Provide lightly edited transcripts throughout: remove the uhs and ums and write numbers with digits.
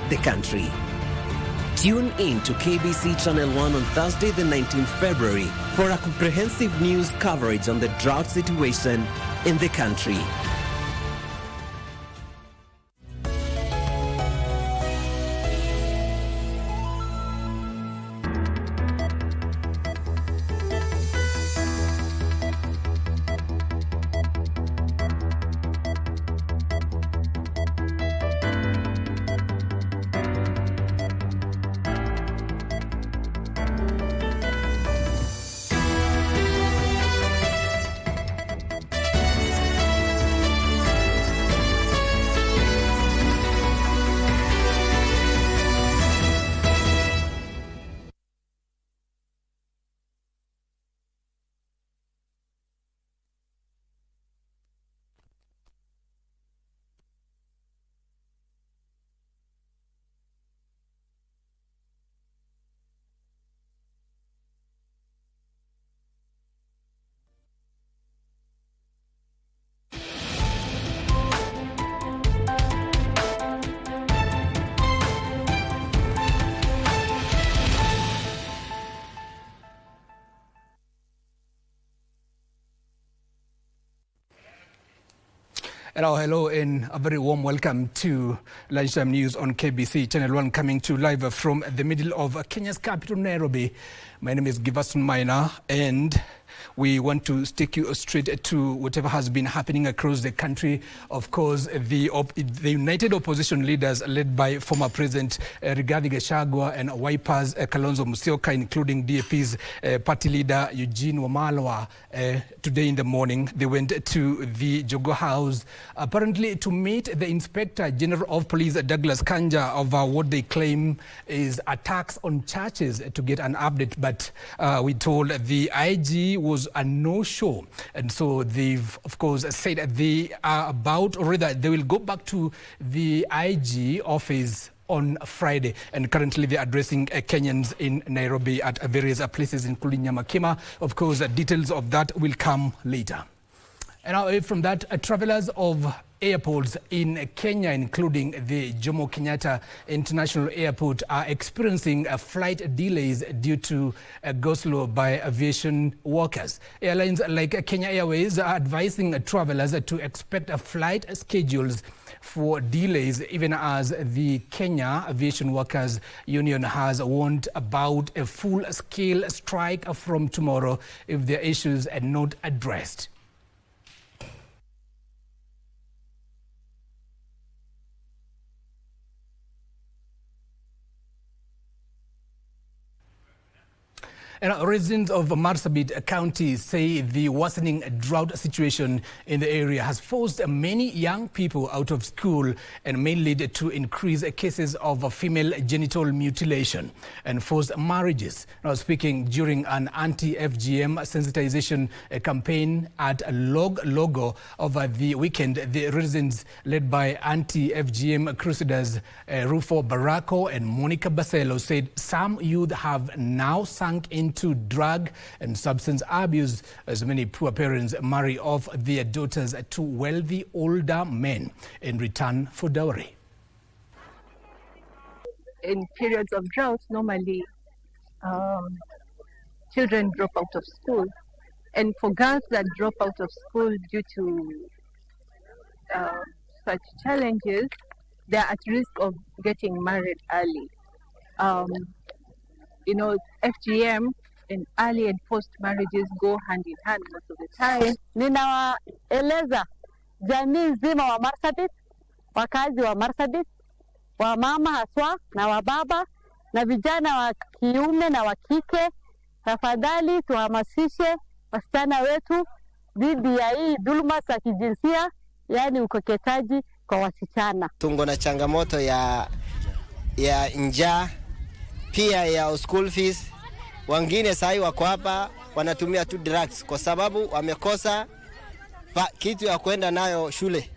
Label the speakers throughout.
Speaker 1: the country. Tune in to KBC Channel 1 on Thursday the 19th February for a comprehensive news coverage on the drought situation in the country.
Speaker 2: Hello, and a very warm welcome to Lunchtime News on KBC Channel 1, coming to live from the middle of Kenya's capital, Nairobi. My name is Giverson, Maina, and we want to stick you straight to whatever has been happening across the country. Of course, the united opposition leaders led by former President Rigathi Gachagua and Wiper's Kalonzo Musyoka, including DAP's party leader Eugene Wamalwa, today in the morning, they went to the Jogoo House, apparently to meet the Inspector General of Police, Douglas Kanja, over what they claim is attacks on churches, to get an update. But we told the IG was a no-show, and so they've of course said that they are about, or rather they will go back to the IG office on Friday, and currently they're addressing Kenyans in Nairobi at various places, including Nyamakima. Of course, details of that will come later. And now, away from that, travelers of airports in Kenya, including the Jomo Kenyatta International Airport, are experiencing flight delays due to go slow by aviation workers. Airlines like Kenya Airways are advising travelers to expect flight schedules for delays, even as the Kenya Aviation Workers Union has warned about a full-scale strike from tomorrow if their issues are not addressed. And residents of Marsabit County say the worsening drought situation in the area has forced many young people out of school and may lead to increased cases of female genital mutilation and forced marriages. Now, speaking during an anti-FGM sensitization campaign at Logo over the weekend, the residents led by anti-FGM crusaders Rufo Barako and Monica Baselo said some youth have now sunk into drug and substance abuse, as many poor parents marry off their daughters to wealthy older men in return for dowry.
Speaker 3: In periods of drought, normally children drop out of school, and for girls that drop out of school due to such challenges, they are at risk of getting married early. FGM and early and post marriages go hand in hand most of the time.
Speaker 4: Ninawaeleza jamii nzima wa Marsabit, wakazi wa Marsabit, wa mama haswa na wa baba na vijana wa kiume na wa kike, tafadhali tuhamasishe wasichana wetu dhidi ya hii dhuluma za kijinsia, yani ukeketaji kwa wasichana.
Speaker 5: Tungo na changamoto ya njaa, pia ya school fees. Wengine sahi wako hapa wanatumia tu drugs kwa sababu wamekosa kitu ya kwenda nayo shule.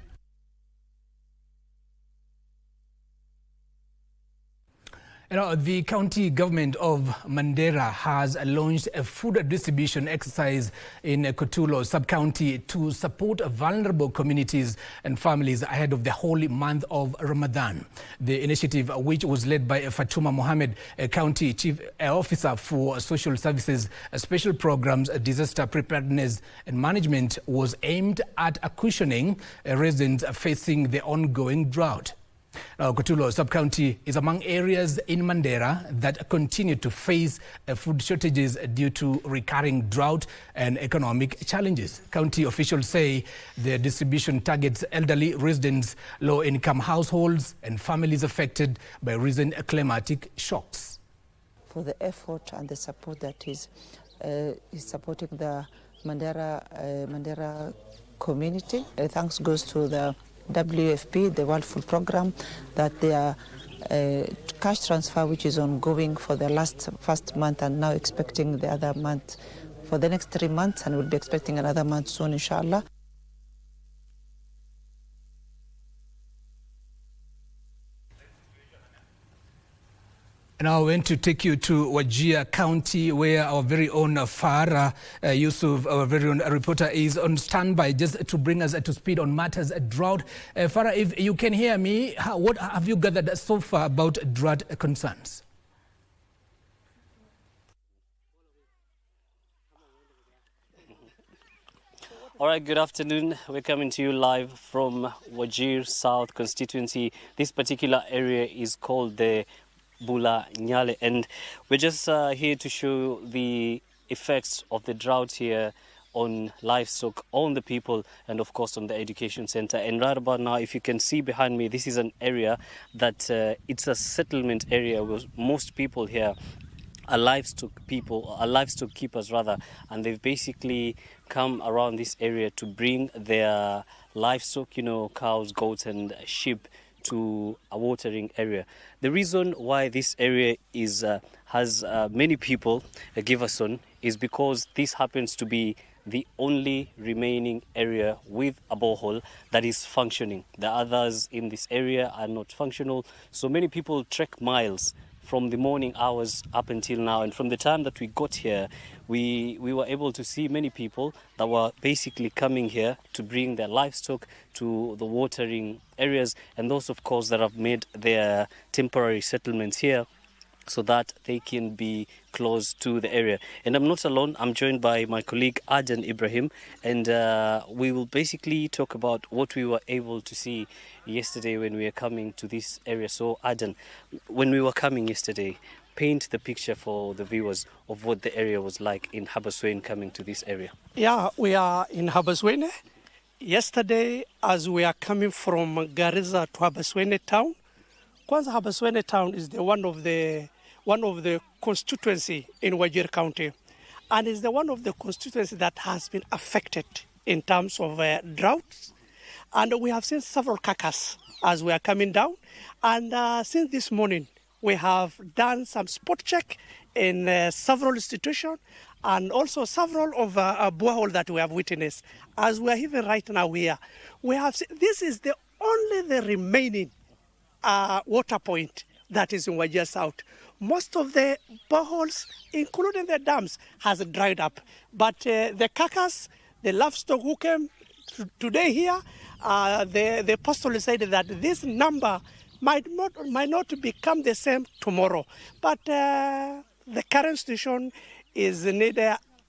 Speaker 2: You know, the county government of Mandera has launched a food distribution exercise in Kutulo sub-county to support vulnerable communities and families ahead of the holy month of Ramadan. The initiative, which was led by Fatuma Mohammed, a county chief officer for social services, special programs, disaster preparedness and management, was aimed at cushioning residents facing the ongoing drought. Now, Kutulo sub-county is among areas in Mandera that continue to face food shortages due to recurring drought and economic challenges. County officials say the distribution targets elderly residents, low-income households and families affected by recent climatic shocks.
Speaker 6: For the effort and the support that is supporting the Mandera community. Thanks goes to the WFP, the World Food Programme, that their cash transfer, which is ongoing for the first month, and now expecting the other month for the next 3 months, and we'll be expecting another month soon, inshallah.
Speaker 2: Now I want to take you to Wajir County, where our very own Farah Yusuf, our very own reporter, is on standby just to bring us to speed on matters drought. Farah, if you can hear me, what have you gathered so far about drought concerns?
Speaker 7: All right, good afternoon. We're coming to you live from Wajir South constituency. This particular area is called the Bula Nyale, and we're just here to show the effects of the drought here on livestock, on the people, and of course on the education center. And right about now, if you can see behind me, this is an area that it's a settlement area where most people here are livestock keepers rather, and they've basically come around this area to bring their livestock, you know, cows, goats and sheep, to a watering area. The reason why this area has many people, Giverson, is because this happens to be the only remaining area with a borehole that is functioning. The others in this area are not functional, so many people trek miles from the morning hours up until now. And from the time that we got here, we were able to see many people that were basically coming here to bring their livestock to the watering areas, and those of course that have made their temporary settlements here so that they can be close to the area. And I'm not alone, I'm joined by my colleague Adan Ibrahim, and we will basically talk about what we were able to see yesterday when we were coming to this area. So Adan, when we were coming yesterday, paint the picture for the viewers of what the area was like in Habaswein coming to this area.
Speaker 8: Yeah, we are in Habaswein. Yesterday, as we are coming from Garissa to Habaswein town, Kwanza Habaswein town is one of the constituency in Wajir County, and is the one of the constituency that has been affected in terms of droughts. And we have seen several carcasses as we are coming down. And since this morning, we have done some spot check in several institutions and also several of borehole that we have witnessed. As we are even right now here, we have seen, this is the remaining water point that is in Wajir South. Most of the boreholes, including the dams, has dried up. But the carcass, the livestock who came today here, the pastor said that this number might not become the same tomorrow. But the current situation is need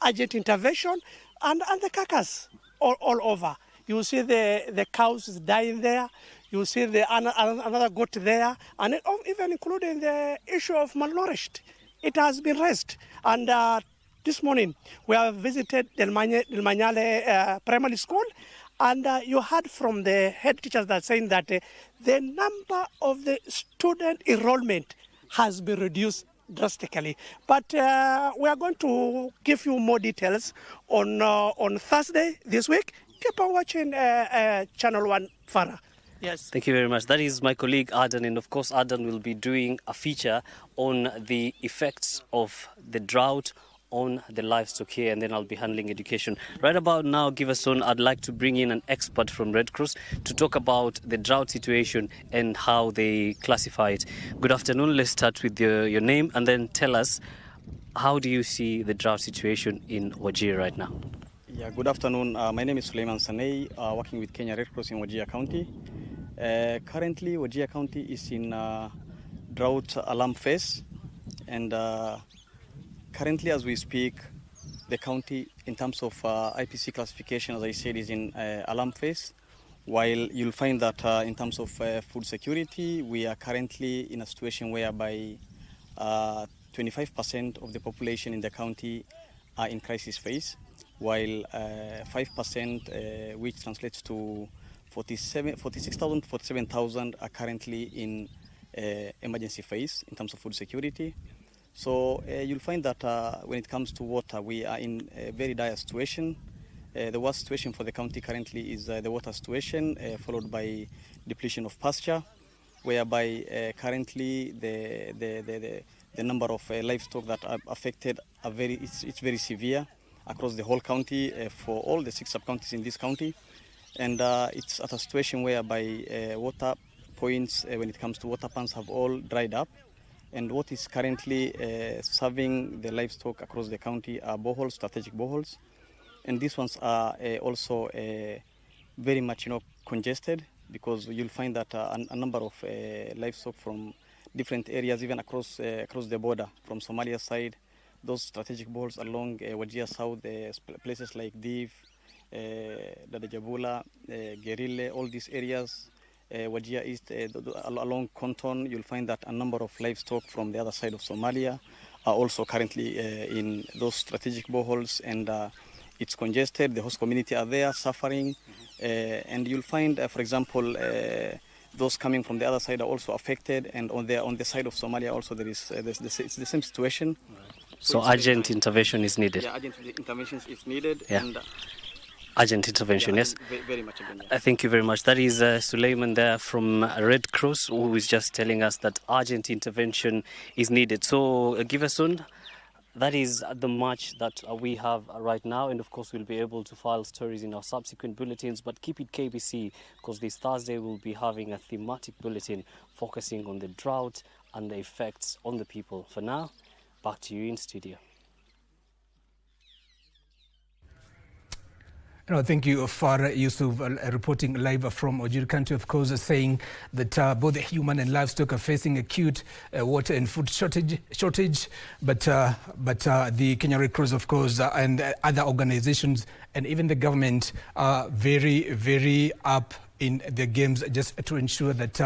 Speaker 8: urgent intervention, and the carcass all over. You see the cows dying there. You see another goat there, and even including the issue of malnourished. It has been raised. And this morning, we have visited Del Manyale Primary School, and you heard from the head teachers that saying that the number of the student enrollment has been reduced drastically. But we are going to give you more details on Thursday this week. Keep on watching Channel 1 Farah. Yes.
Speaker 7: Thank you very much. That is my colleague Adan, and of course Adan will be doing a feature on the effects of the drought on the livestock here, and then I'll be handling education. Right about now, Giverson, I'd like to bring in an expert from Red Cross to talk about the drought situation and how they classify it. Good afternoon. Let's start with your name and then tell us, how do you see the drought situation in Wajir right now?
Speaker 9: Yeah, good afternoon. My name is Suleiman Sanei, working with Kenya Red Cross in Wajir County. Currently, Wajir County is in drought alarm phase, and currently as we speak, the county in terms of IPC classification, as I said, is in alarm phase, while you'll find that in terms of food security, we are currently in a situation whereby 25% of the population in the county are in crisis phase, while 5%, which translates to 47,000 are currently in emergency phase in terms of food security. So you'll find that when it comes to water, we are in a very dire situation. The worst situation for the county currently is the water situation, followed by depletion of pasture, whereby currently the number of livestock that are affected are it's very severe across the whole county for all the 6 sub-counties in this county. And it's at a situation whereby water points, when it comes to water pans, have all dried up. And what is currently serving the livestock across the county are boreholes, strategic boreholes. And these ones are also very much congested, because you'll find that a number of livestock from different areas, even across the border, from Somalia side, those strategic boreholes along Wajir South, places like Div, Dadajabula, Gerille, all these areas, Wajir East, along Konton, you'll find that a number of livestock from the other side of Somalia are also currently in those strategic boreholes, and it's congested. The host community are there suffering, and you'll find, for example, those coming from the other side are also affected, and on the side of Somalia also it's the same situation.
Speaker 7: So urgent intervention is needed.
Speaker 9: Yeah, urgent intervention is needed.
Speaker 7: Yeah.
Speaker 9: And
Speaker 7: urgent intervention, yes.
Speaker 9: Very much again. Yeah.
Speaker 7: Thank you very much. That is Suleiman there from Red Cross, who is just telling us that urgent intervention is needed. So Giverson, that is the much that we have right now, and of course we'll be able to file stories in our subsequent bulletins, but keep it KBC, because this Thursday we'll be having a thematic bulletin focusing on the drought and the effects on the people. For now, back to you in studio.
Speaker 2: No, thank you, Farah Yusuf, reporting live from Wajir County, of course, saying that both human and livestock are facing acute water and food shortage. But the Kenya Red Cross, of course, and other organizations and even the government are very, very up in the games just to ensure that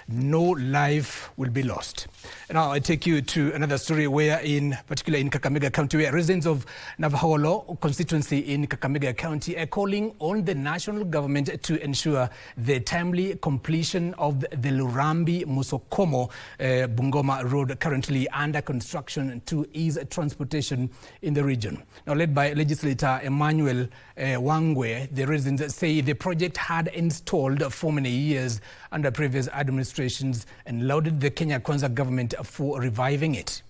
Speaker 2: no life will be lost. Now I take you to another story where particularly in Kakamega County, where residents of Navaholo constituency in Kakamega County are calling on the national government to ensure the timely completion of the Lurambi-Musokomo Bungoma Road, currently under construction, to ease transportation in the region. Now, led by legislator Emmanuel Wangwe, the residents say the project had installed for many years under previous administrations and lauded the Kenya Kwanza government for reviving it.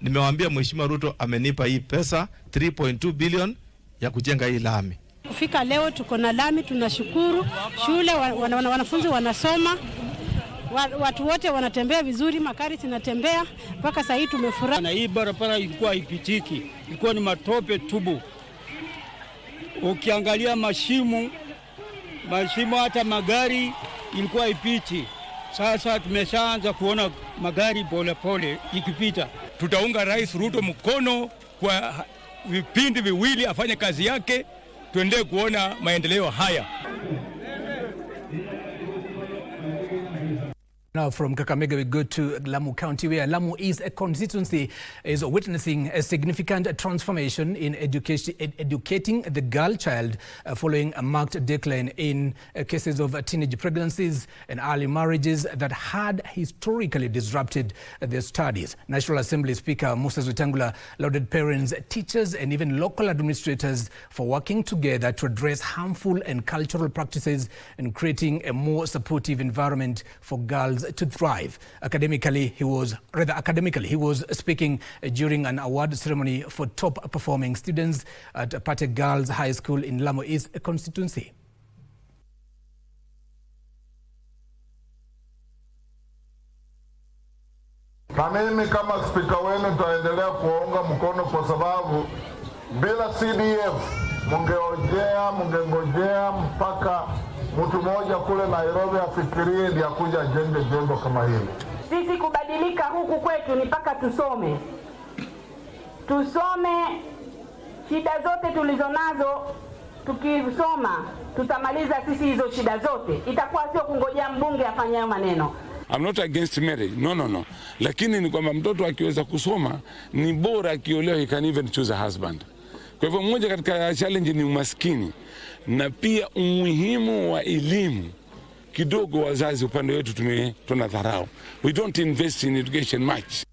Speaker 10: Nimewaambia Mheshimiwa Ruto amenipa hii pesa 3.2 billion ya kujenga hii lami.
Speaker 11: Kufika leo tuko na lami, tunashukuru. Shule wanafunzi wanasoma, watu wote wanatembea vizuri, magari zinatembea, mpaka sasa hii tumefurahi.
Speaker 12: Na hii barabara ilikuwa haipitiki, ilikuwa ni matope tubu. Ukiangalia mashimo hata magari ilikuwa haipiti. Sasa tumeshaanza kuona magari pole pole ikipita.
Speaker 13: Tutaunga Rais Ruto mkono kwa vipindi viwili, afanye kazi yake, tuendelee kuona maendeleo haya.
Speaker 2: Now from Kakamega we go to Lamu County, where Lamu East constituency is witnessing a significant transformation in educating the girl child following a marked decline in cases of teenage pregnancies and early marriages that had historically disrupted their studies. National Assembly Speaker Moses Wetangula lauded parents, teachers and even local administrators for working together to address harmful and cultural practices and creating a more supportive environment for girls to thrive. Academically, he was speaking during an award ceremony for top performing students at Pate Girls High School in Lamu East constituency.
Speaker 14: Na mimi kama spika wenu tutaendelea kuwaunga mkono kwa sababu bila CDF mungengojea mpaka mtu mmoja kule Nairobi afikirie ndiye akuja ajenge jengo kama hili.
Speaker 15: Sisi kubadilika huku kwetu ni mpaka tusome. Shida zote tulizonazo, tukisoma tutamaliza sisi hizo shida zote. Itakuwa sio kungojea mbunge afanye maneno.
Speaker 16: I'm not against marriage, no. Lakini ni kwamba mtoto akiweza kusoma ni bora akiolewa, he can even choose a husband. Kwa hivyo mmoja katika challenge ni umaskini na pia umuhimu wa elimu. Kidogo wazazi upande wetu tunadharau. We don't invest in education much.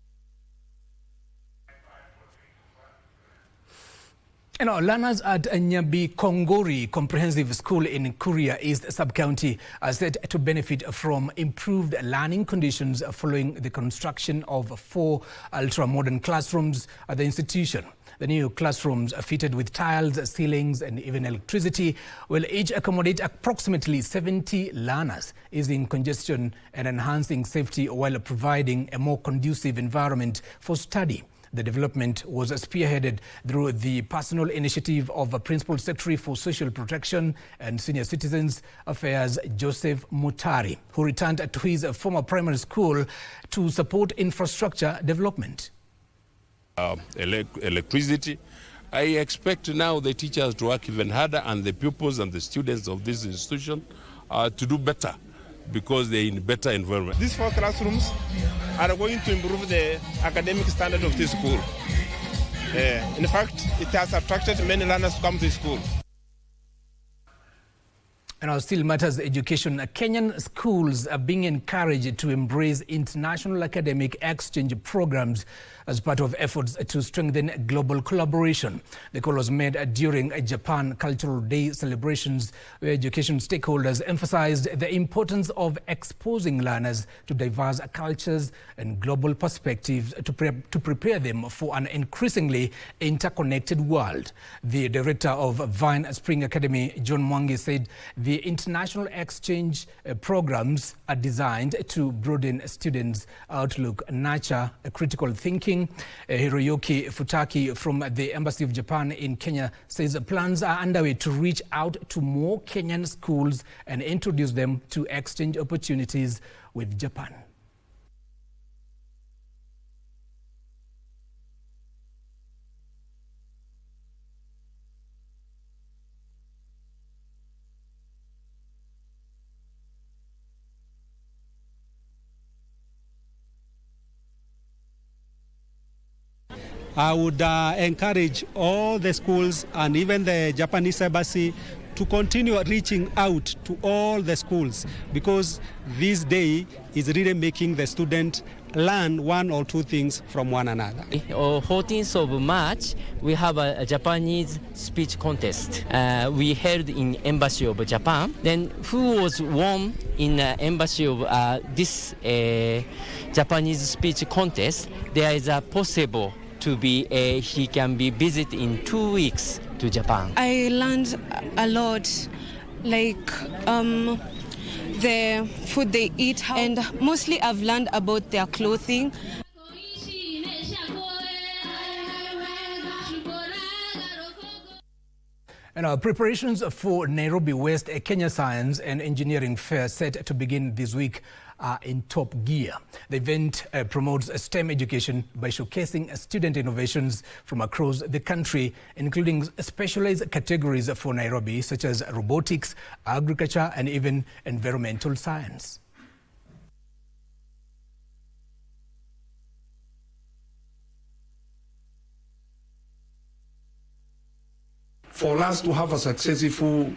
Speaker 2: Learners at Nyabi Kongori Comprehensive School in Kuria East Sub-County are set to benefit from improved learning conditions following the construction of 4 ultra-modern classrooms at the institution. The new classrooms are fitted with tiles, ceilings and even electricity will each accommodate approximately 70 learners, easing congestion and enhancing safety while providing a more conducive environment for study. The development was spearheaded through the personal initiative of Principal Secretary for Social Protection and Senior Citizens Affairs, Joseph Mutari, who returned to his former primary school to support infrastructure development.
Speaker 17: Electricity. I expect now the teachers to work even harder and the pupils and the students of this institution to do better because they're in better environment.
Speaker 18: These 4 classrooms are going to improve the academic standard of this school. In fact, it has attracted many learners to come to school.
Speaker 2: And our still matters education. Kenyan schools are being encouraged to embrace international academic exchange programs as part of efforts to strengthen global collaboration. The call was made during Japan Cultural Day celebrations, where education stakeholders emphasized the importance of exposing learners to diverse cultures and global perspectives to prepare them for an increasingly interconnected world. The director of Vine Spring Academy, John Mwangi, said the international exchange programs are designed to broaden students' outlook, nurture critical thinking. Hiroyuki Futaki from the Embassy of Japan in Kenya says plans are underway to reach out to more Kenyan schools and introduce them to exchange opportunities with Japan.
Speaker 19: I would encourage all the schools and even the Japanese embassy to continue reaching out to all the schools, because this day is really making the student learn 1 or 2 things from one another.
Speaker 20: On 14th of March, we have a Japanese speech contest. We held in Embassy of Japan. Then who was won in Embassy of this Japanese speech contest, there is a possible to be he can be visit in 2 weeks to Japan.
Speaker 21: I learned a lot, like the food they eat, and mostly I've learned about their clothing.
Speaker 2: And our preparations for Nairobi West Kenya Science and Engineering Fair set to begin this week are in top gear. The event promotes STEM education by showcasing student innovations from across the country, including specialized categories for Nairobi, such as robotics, agriculture, and even environmental science.
Speaker 1: for us to have a successful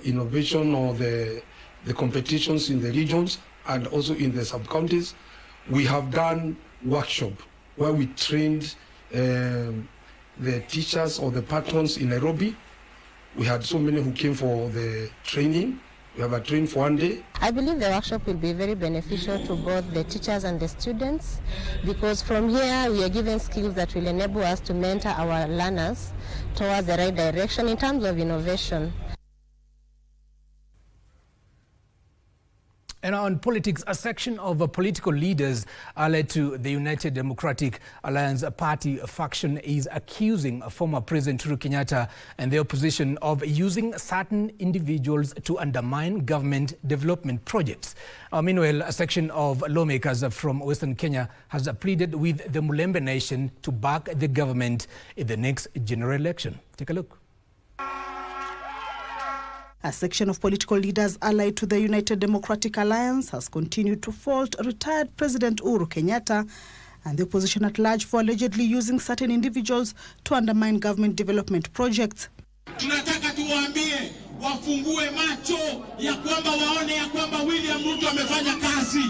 Speaker 1: innovation or the competitions in the regions and also in the sub-counties, we have done workshop where we trained the teachers or the patrons in Nairobi. We had so many who came for the training. We have a training for 1 day.
Speaker 22: I believe the workshop will be very beneficial to both the teachers and the students, because from here we are given skills that will enable us to mentor our learners towards the right direction in terms of innovation.
Speaker 2: And on politics, a section of political leaders allied to the United Democratic Alliance party faction is accusing former President Uhuru Kenyatta and the opposition of using certain individuals to undermine government development projects. Meanwhile, a section of lawmakers from Western Kenya has pleaded with the Mulembe Nation to back the government in the next general election. Take a look.
Speaker 23: A section of political leaders allied to the United Democratic Alliance has continued to fault retired President Uhuru Kenyatta and the opposition at large for allegedly using certain individuals to undermine government development projects.
Speaker 24: Tunataka tuwaambie wafungue macho ya kwamba waone ya kwamba William Ruto amefanya kazi.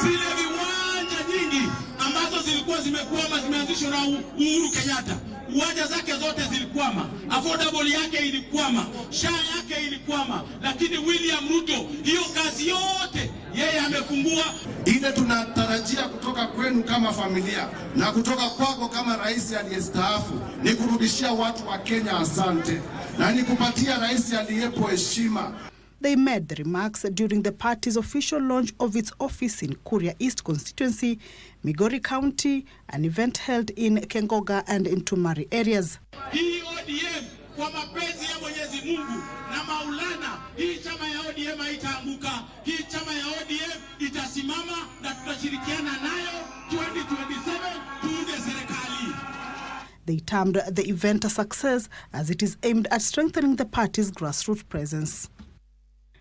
Speaker 24: Zile viwanja nyingi ambazo zilikuwa zimekwama zimeanzishwa na Uhuru Kenyatta. Uwanja zake zote zilikwama, affordable yake ilikwama, SHA yake ilikwama, lakini William Ruto hiyo kazi yote yeye amefungua.
Speaker 25: Ile tunatarajia kutoka kwenu kama familia na kutoka kwako kama rais aliyestaafu ni kurudishia watu wa Kenya asante na ni kupatia rais aliyepo heshima.
Speaker 23: They made the remarks during the party's official launch of its office in Kuria East constituency, Migori County, an event held in Kengoga and in Tumari areas.
Speaker 24: Hii ODM kwa mapenzi ya Mwenyezi Mungu na Maulana, hii chama ya ODM haitaanguka. Hii chama ya ODM itasimama na tutashirikiana nayo 2027 tuunde serikali.
Speaker 23: They termed the event a success as it is aimed at strengthening the party's grassroots presence.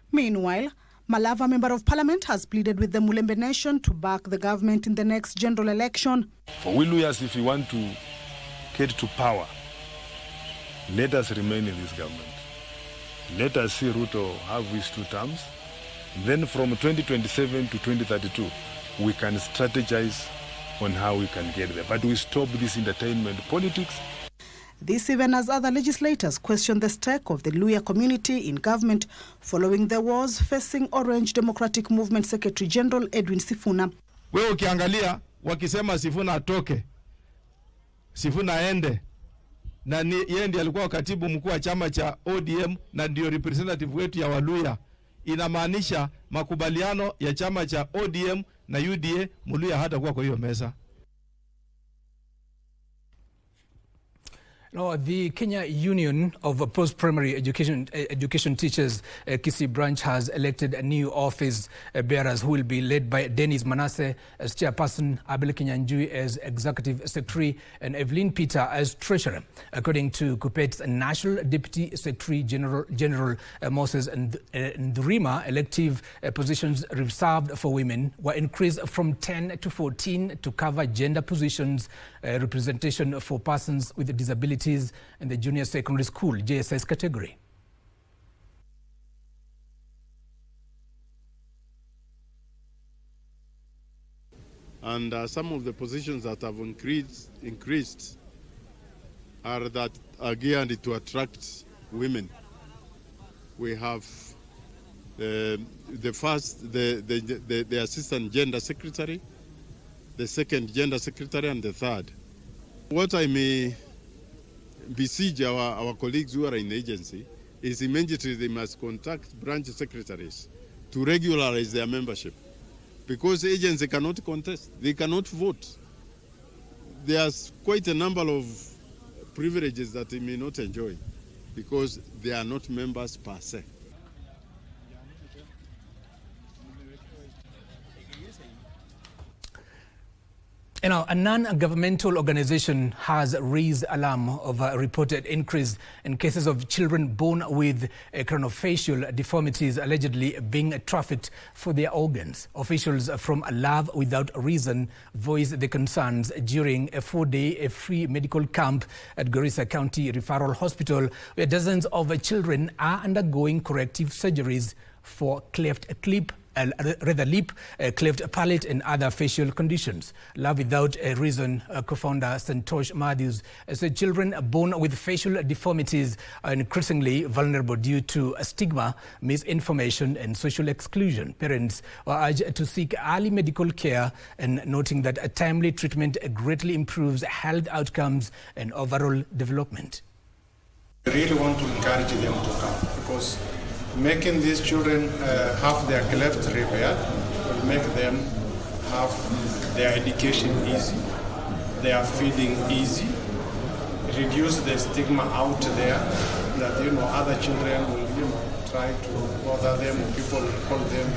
Speaker 23: Meanwhile, Malava, Member of Parliament, has pleaded with the Mulembe Nation to back the government in the next general election.
Speaker 26: For we lawyers, if we want to get to power, let us remain in this government. Let us see Ruto have his 2 terms. Then from 2027 to 2032, we can strategize on how we can get there. But we stop this entertainment politics.
Speaker 23: This even as other legislators question the stake of the Luhya community in government following the wars facing Orange Democratic Movement Secretary General Edwin Sifuna.
Speaker 10: Wewe ukiangalia wakisema Sifuna atoke, Sifuna aende, na yeye ndiye alikuwa katibu mkuu wa chama cha ODM na ndio representative wetu ya Waluhya, inamaanisha makubaliano ya chama cha ODM na UDA Muluhya hata kuwa kwa hiyo meza.
Speaker 2: No, the Kenya Union of Post-Primary Education Teachers Kisii branch has elected new office bearers who will be led by Dennis Manasseh as chairperson, Abel Kinyanjui as executive secretary, and Evelyn Peter as treasurer. According to KUPPET's National Deputy Secretary General Moses Ndurima, elective positions reserved for women were increased from 10 to 14 to cover gender positions, representation for persons with disabilities in the junior secondary school JSS category.
Speaker 27: And some of the positions that have increased are that are geared to attract women. We have the assistant gender secretary, the second gender secretary, and the third. What I may beseech our colleagues who are in the agency is immediately they must contact branch secretaries to regularize their membership, because the agency cannot contest, they cannot vote. There's quite a number of privileges that they may not enjoy because they are not members per se.
Speaker 2: Now, a non-governmental organization has raised alarm of a reported increase in cases of children born with craniofacial deformities allegedly being trafficked for their organs. Officials from Love Without Reason voiced the concerns during a 4-day free medical camp at Garissa County Referral Hospital, where dozens of children are undergoing corrective surgeries for cleft lip, cleft palate and other facial conditions. Love Without a Reason co-founder Santosh Matthews said children born with facial deformities are increasingly vulnerable due to stigma, misinformation and social exclusion. Parents are urged to seek early medical care, and noting that a timely treatment greatly improves health outcomes and overall development.
Speaker 3: I really want to encourage them to come, because making these children have their cleft repaired will make them have their education easy, their feeding easy, reduce the stigma out there that other children will try to bother them, or people will call them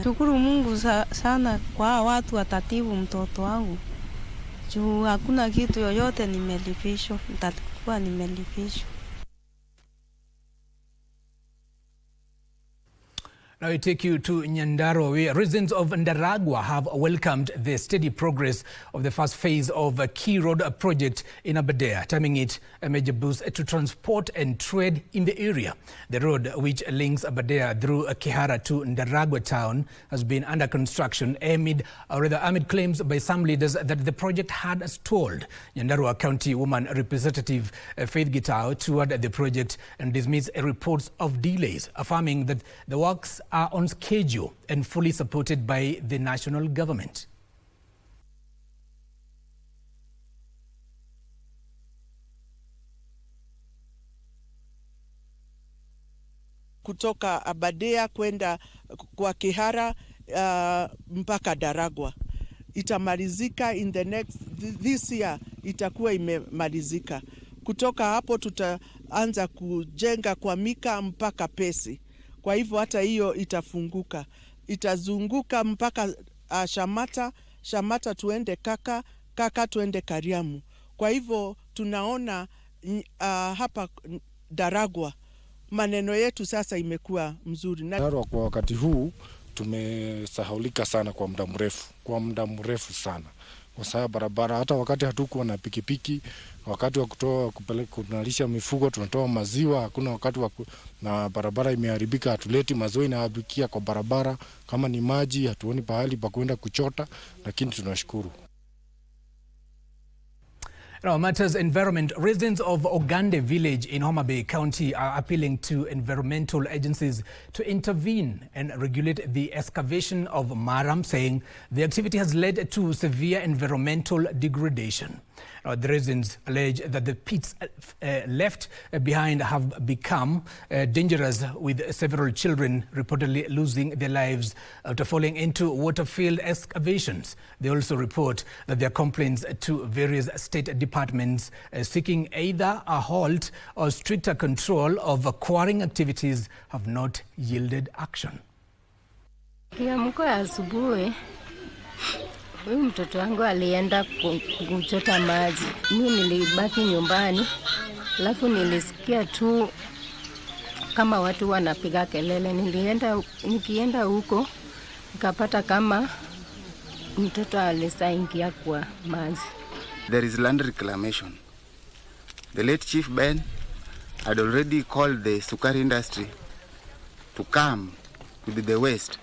Speaker 4: Shukuru Mungu sana kwa watu watatibu mtoto wangu. Juu hakuna kitu yoyote nimelipishwa, nitakuwa nimelipishwa.
Speaker 2: Now we take you to Nyandarua, where residents of Ndaragwa have welcomed the steady progress of the first phase of a key road project in Aberdare, terming it a major boost to transport and trade in the area. The road, which links Aberdare through Kihara to Ndaragwa town, has been under construction amid claims by some leaders that the project had stalled. Nyandarua County Woman Representative Faith Gitao toured the project and dismissed reports of delays, affirming that the works are on schedule and fully supported by the national government.
Speaker 5: Kutoka Aberdare kwenda kwa Kihara mpaka Ndaragwa itamalizika in the next this year, itakuwa imemalizika. Kutoka hapo tutaanza kujenga kwa Mika mpaka Pesi. Kwa hivyo hata hiyo itafunguka, itazunguka mpaka Shamata tuende Kaka tuende Kariamu. Kwa hivyo tunaona hapa Ndaragwa maneno yetu sasa imekuwa mzuri.
Speaker 6: Ndaragwa kwa wakati huu tumesahaulika sana kwa muda mrefu sana, kwa sababu barabara, hata wakati hatukuwa na pikipiki, wakati wa kunalisha mifugo tunatoa maziwa, hakuna wakati na barabara imeharibika, hatuleti maziwa, inahabikia kwa barabara. Kama ni maji hatuoni pahali pa kwenda kuchota, lakini tunashukuru.
Speaker 2: Now, matters environment. Residents of Ogande village in Homa Bay County are appealing to environmental agencies to intervene and regulate the excavation of Maram, saying the activity has led to severe environmental degradation. The residents allege that the pits left behind have become dangerous, with several children reportedly losing their lives after falling into water-filled excavations. They also report that their complaints to various state departments seeking either a halt or stricter control of quarrying activities have not yielded action.
Speaker 7: Huyu mtoto wangu alienda kuchota maji. Mimi nilibaki nyumbani, alafu nilisikia tu kama watu wanapiga kelele. Nikienda huko nikapata kama mtoto alisaingia kwa maji.
Speaker 8: There is land reclamation. The late Chief Ben had already called the sukari industry to come with the waste,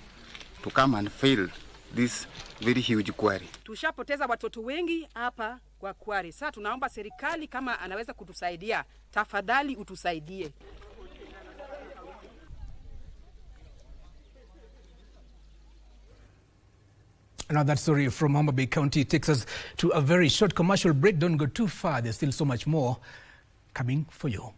Speaker 8: to come and fill this very huge quarry.
Speaker 9: Tushapoteza watoto wengi hapa kwa quarry. Sasa tunaomba serikali kama anaweza kutusaidia, tafadhali utusaidie.
Speaker 2: Now that story from Homa Bay County takes us to a very short commercial break. Don't go too far. There's still so much more coming for you.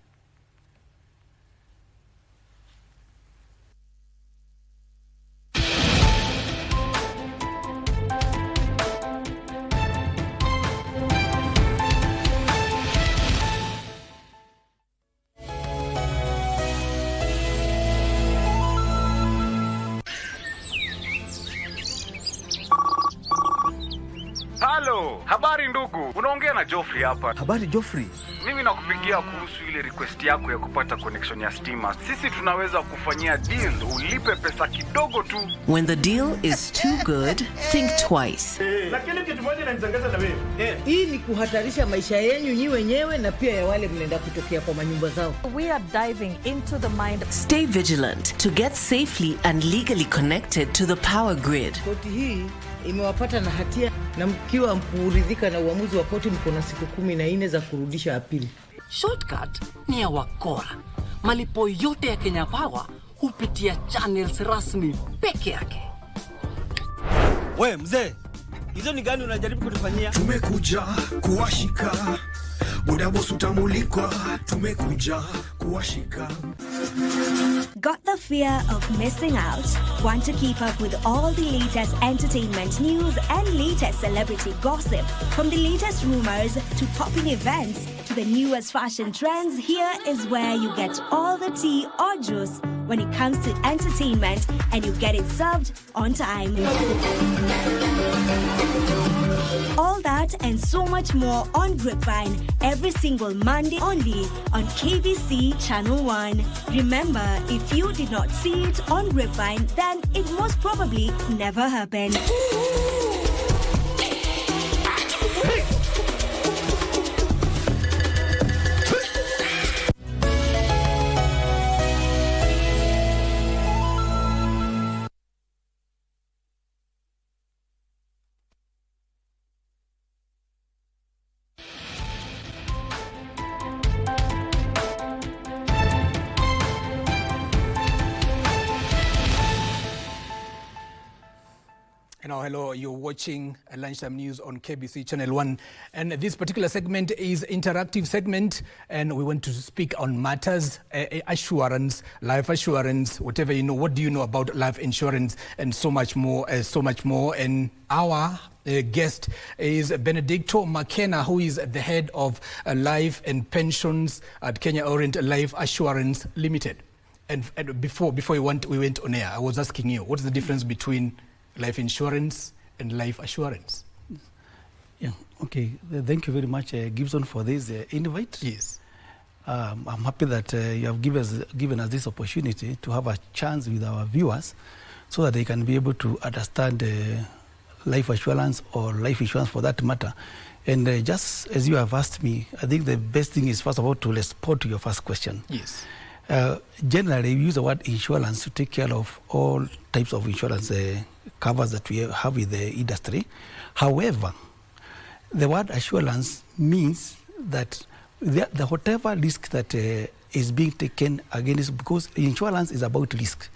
Speaker 11: Halo, habari ndugu. Unaongea na Joffrey hapa.
Speaker 12: Habari Joffrey.
Speaker 11: Mimi nakupigia kuhusu ile request yako ya kupata connection ya stima. Sisi tunaweza kufanyia deal, ulipe pesa kidogo tu.
Speaker 13: When the deal is too good, think twice.
Speaker 12: Lakini kitu moja inanishangaza na wewe.
Speaker 14: Hii ni kuhatarisha maisha yenu nyi wenyewe na pia ya wale mnaenda kutokea kwa manyumba zao.
Speaker 15: We are diving into the mind.
Speaker 13: Stay vigilant to get safely and legally connected to the power grid.
Speaker 14: Koti hii imewapata na hatia, na mkiwa mkuridhika na uamuzi wa koti, mko na siku 14 za kurudisha apili.
Speaker 16: Shortcut ni ya wakora. Malipo yote ya Kenya Power hupitia channels rasmi peke yake.
Speaker 12: We mzee, hizo ni gani unajaribu kutufanyia?
Speaker 17: Tumekuja kuwashika, boda boss utamulikwa, tumekuja kuwashika.
Speaker 28: Got the fear of missing out? Want to keep up with all the latest entertainment news and latest celebrity gossip? From the latest rumors to popping events to the newest fashion trends, here is where you get all the tea or juice when it comes to entertainment, and you get it served on time. All that and so much more on Grapevine every single Monday only on KBC Channel 1. Remember, if you did not see it on Grapevine, then it most probably never happened.
Speaker 2: Hello, you're watching Lunchtime News on KBC Channel 1. And this particular segment is interactive segment, and we want to speak on matters, assurance, life assurance, whatever you know. What do you know about life insurance, and so much more, And our guest is Benedicto Makena, who is the head of life and pensions at Kenya Orient Life Assurance Limited. And before we went on air, I was asking you, what's the difference between life insurance and life assurance?
Speaker 12: Yeah, okay. Thank you very much, Gibson, for this invite.
Speaker 2: Yes.
Speaker 12: I'm happy that you have given us this opportunity to have a chance with our viewers so that they can be able to understand life assurance or life insurance for that matter. And just as you have asked me, I think the best thing is, first of all, to respond to your first question.
Speaker 2: Yes.
Speaker 12: Generally, we use the word insurance to take care of all types of insurance covers that we have with the industry. However, the word assurance means that the whatever risk that is being taken against, because insurance is about risk.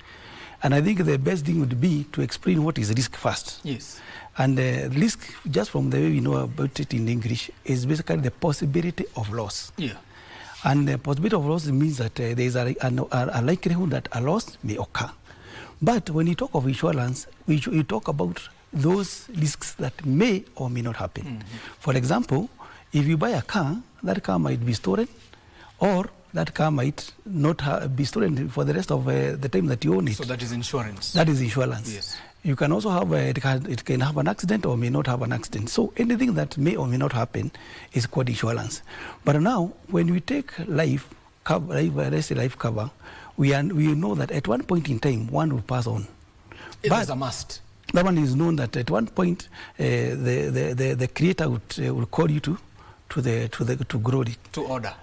Speaker 12: And I think the best thing would be to explain what is risk first.
Speaker 2: Yes.
Speaker 12: And risk, just from the way we know about it in English, is basically the possibility of loss.
Speaker 2: Yeah.
Speaker 12: And the possibility of loss means that there is a likelihood that a loss may occur. But when you talk of insurance, we talk about those risks that may or may not happen. Mm-hmm. For example, if you buy a car, that car might be stolen, or that car might not be stolen for the rest of the time that you own it.
Speaker 2: So that is insurance.
Speaker 12: That is insurance.
Speaker 2: Yes.
Speaker 12: You can also have it can have an accident or may not have an accident. So anything that may or may not happen is called insurance. But now, when we take life cover, we know that at one point in time, one will pass on.
Speaker 2: It is a must.
Speaker 12: That one is known that at one point, the creator will call you to grow it.
Speaker 2: To order.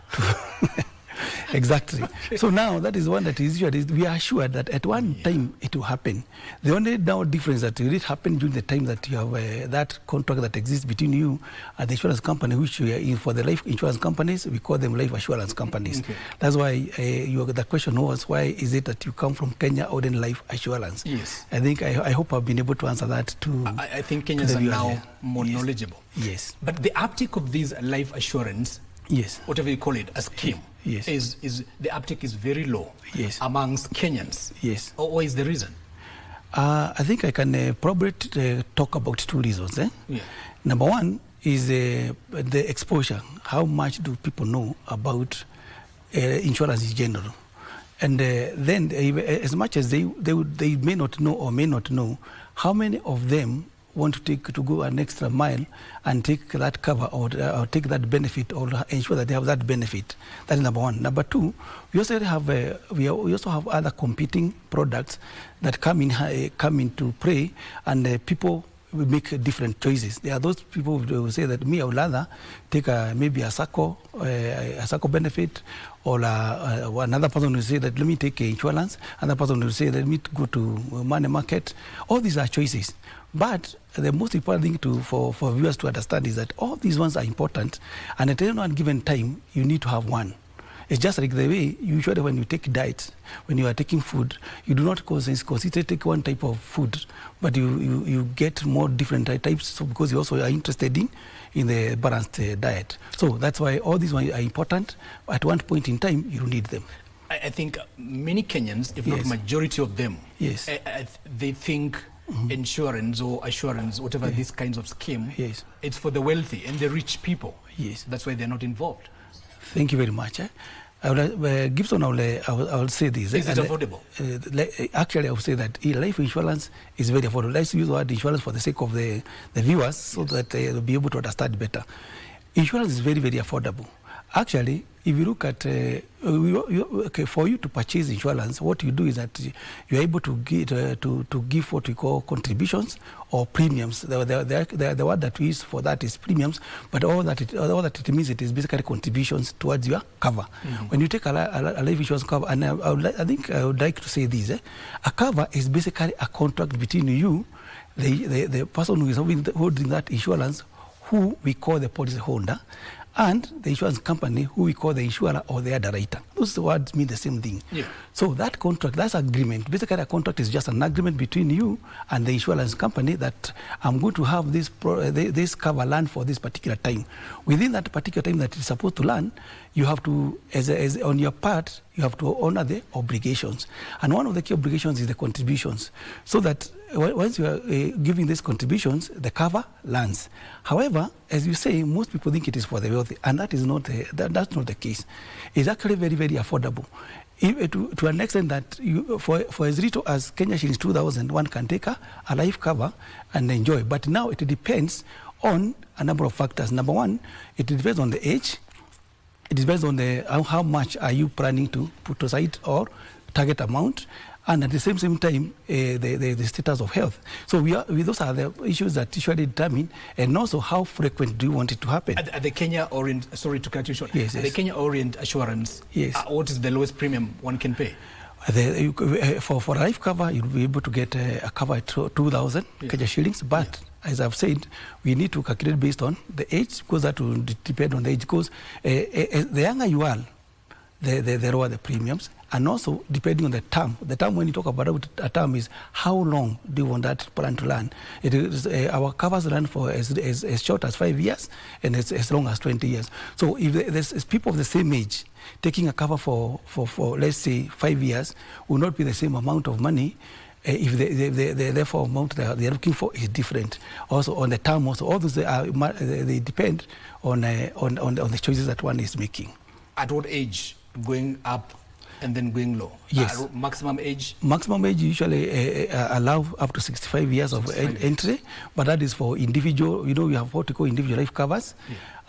Speaker 12: Exactly. Okay. So now that is one that is usually, we are sure that at one time it will happen. The only now difference that will happen during the time that you have that contract that exists between you and the insurance company, which we are in. For the life insurance companies, we call them life assurance companies. Okay. That's why the question was, why is it that you come from Kenya Orient Life Assurance?
Speaker 2: Yes.
Speaker 12: I think I hope I've been able to answer that too.
Speaker 2: I think Kenyans are now more knowledgeable.
Speaker 12: Yes.
Speaker 2: But the uptake of these life assurance,
Speaker 12: yes,
Speaker 2: whatever you call it, a scheme,
Speaker 12: yes,
Speaker 2: is the uptake is very low,
Speaker 12: yes,
Speaker 2: amongst Kenyans.
Speaker 12: Yes.
Speaker 2: Or what is the reason?
Speaker 12: I think I can probably talk about two reasons.
Speaker 2: Yeah.
Speaker 12: Number one is the exposure. How much do people know about insurance in general? And then, as much as they may not know or may not know, how many of them want to go an extra mile and take that cover or take that benefit or ensure that they have that benefit. That is number one. Number two, we also have other competing products that come into play, and people will make different choices. There are those people who say that I would rather take maybe a SACCO benefit, or another person will say that let me take insurance. Another person will say let me go to money market. All these are choices. But the most important thing for viewers to understand is that all these ones are important, and at any one given time, you need to have one. It's just like the way usually when you take diet, when you are taking food, you do not consider take one type of food, but you get more different types, so because you also are interested in the balanced diet. So that's why all these ones are important. At one point in time, you need them.
Speaker 2: I think many Kenyans, if not majority of them, they think insurance or assurance, whatever these kinds of scheme, it's for the wealthy and the rich people.
Speaker 12: Yes.
Speaker 2: That's why they're not involved.
Speaker 12: Thank you very much. Gibson, I will say this.
Speaker 2: Is it affordable?
Speaker 12: Actually, I would say that life insurance is very affordable. Let's use the word insurance for the sake of the viewers, so that they'll be able to understand better. Insurance is very, very affordable. Actually, if you look at, for you to purchase insurance, what you do is that you're able to give what we call contributions or premiums. The word that we use for that is premiums, but all that it means, it is basically contributions towards your cover. Mm-hmm. When you take a life insurance cover, and I think I would like to say this, a cover is basically a contract between you, the person who is holding that insurance, who we call the policy holder, and the insurance company, who we call the insurer or the underwriter. Those words mean the same thing. Yeah. So that contract, that's agreement. Basically, a contract is just an agreement between you and the insurance company that I'm going to have this cover land for this particular time. Within that particular time that it's supposed to land, you have to, as on your part, you have to honor the obligations. And one of the key obligations is the contributions. So that once you are giving these contributions, the cover lands. However, as you say, most people think it is for the wealthy, and that is not that's not the case. It's actually very, very affordable. To an extent that for as little as Kenya shillings 2,000, one can take a life cover and enjoy. But now it depends on a number of factors. Number one, it depends on the age. It depends on how much are you planning to put aside or target amount, and at the same time, the status of health. So those are the issues that usually determine, and also how frequent do you want it to happen.
Speaker 2: At the Kenya Orient, sorry to cut you short.
Speaker 12: Yes,
Speaker 2: the Kenya Orient Assurance, what is the lowest premium one can pay?
Speaker 12: For a life cover, you'll be able to get a cover at 2,000 Kenya shillings, but as I've said, we need to calculate based on the age, because that will depend on the age. Because the younger you are, the lower the premiums, and also depending on the term. The term, when you talk about a term, is how long do you want that plan to run? It is our covers run for as short as 5 years and as long as 20 years. So if there's people of the same age taking a cover for let's say 5 years, will not be the same amount of money. If the therefore amount they are looking for is different. Also on the term, also all those they depend on the choices that one is making.
Speaker 2: At what age going up and then going low?
Speaker 12: Yes.
Speaker 2: Maximum age?
Speaker 12: Maximum age usually allow up to 65 years of entry, but that is for individual. You know, we have what we call individual life covers,